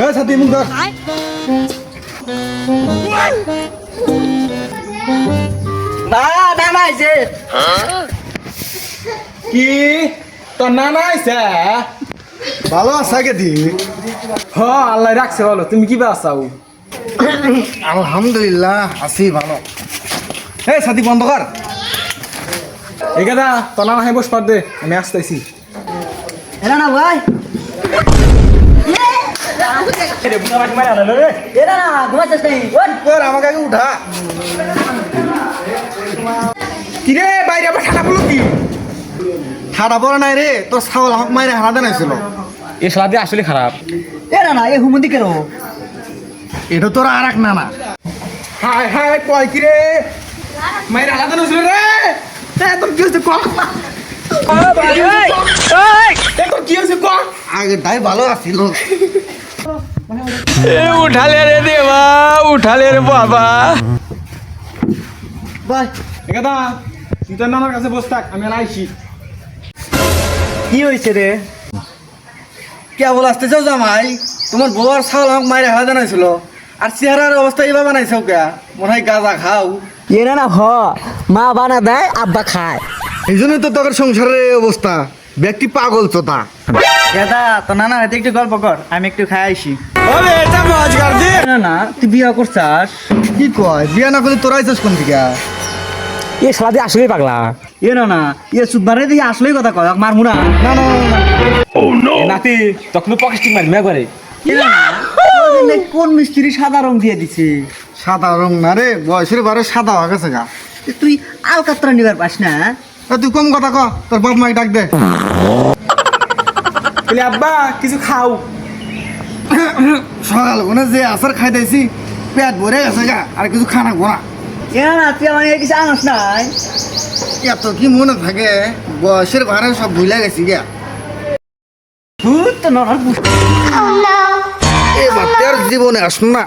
এ সাথী মুখ ধর। নানা আইছে। কি তোর নানা আইছে? ভালো আছা কেদি? হ আল্লাহ রাখছে ভালো। তুমি কি আছাও? আলহামদুলিল্লাহ আছি ভালো। এই সাথী বন্ধ কর। এই গাদা তোর নানা বস পার দে, আমি আসতেছি। এরা না ভাই এরা না ঘুমাচ্ছিস নাই ওঠ। তোর আমাকে আগে উঠা। কিরে বাইরে আবার ঠান্ডা পড়লো কি? ঠাডা পড়া নাই রে, তোর ছাগল আমাকে মাইরে হানা দেনাইছিল। এ শালা দিয়ে আসলে খারাপ। এরা না এ হুমন্দি কেন? এটা তোর আর এক নানা। হায় হায় কয় কিরে মাইরে আলাদা নছিল রে। তোর কি হয়েছে ক? তোর কি হয়েছে ক? আগে তাই ভালো আছিল। উঠালে রে দেবা, উঠালে রে বাবা। ভাই একাদা তুই তোর নানার কাছে বস থাক, আমি আইছি। কি হয়েছে রে? কেবল আসতেছ জামাই, তোমার বউ আর ছাগল আমাকে মাইরে হানা দেনাইছিল। আর চেহারার অবস্থা এবার বানাইছো কে? মনে হয় গাঁজা খাও। এরা না হ মা বানা দেয় আব্বা খায়। এই জন্যই তো তোর সংসারের এই অবস্থা। ব্যক্তি পাগল চোতা। দাদা তো নানা হাতে একটু গল্প কর, আমি একটু খাই আইসি। ওরে এটা মাছ গার্দি। না না তুই বিয়া করছাস? কি কয় বিয়া না করলে তোরা আইছিস কোন দিকে? এ শালা দিয়ে আসলেই পাগলা। এ না না এ সুবারে দিয়ে আসলেই কথা কয় মারমু না। না না না, না। এ নাতি তখন পকেস্টিং মারি মে করে। এ না না, ওই কোন মিস্ত্রি সাদা রং দিয়ে দিছে? সাদা রং না রে, বয়সের বারে সাদা হয়ে গেছে গা। তুই আলকাতরা নিবার পাস না? তুই কম কথা ক, তোর বাপ মাকে ডাক দে। বলি আব্বা কিছু খাও। সকাল ওনে যে আচার খাইতেছি পেট ভরে গেছে গা, আর কিছু খানা গোনা। এ না না তুই আমার কিছু আনস নাই? এত কি মনে থাকে, বয়সের ভারে সব ভুলে গেছি গা। ভূত তো নরক। এবার তোর জীবনে আসুন না।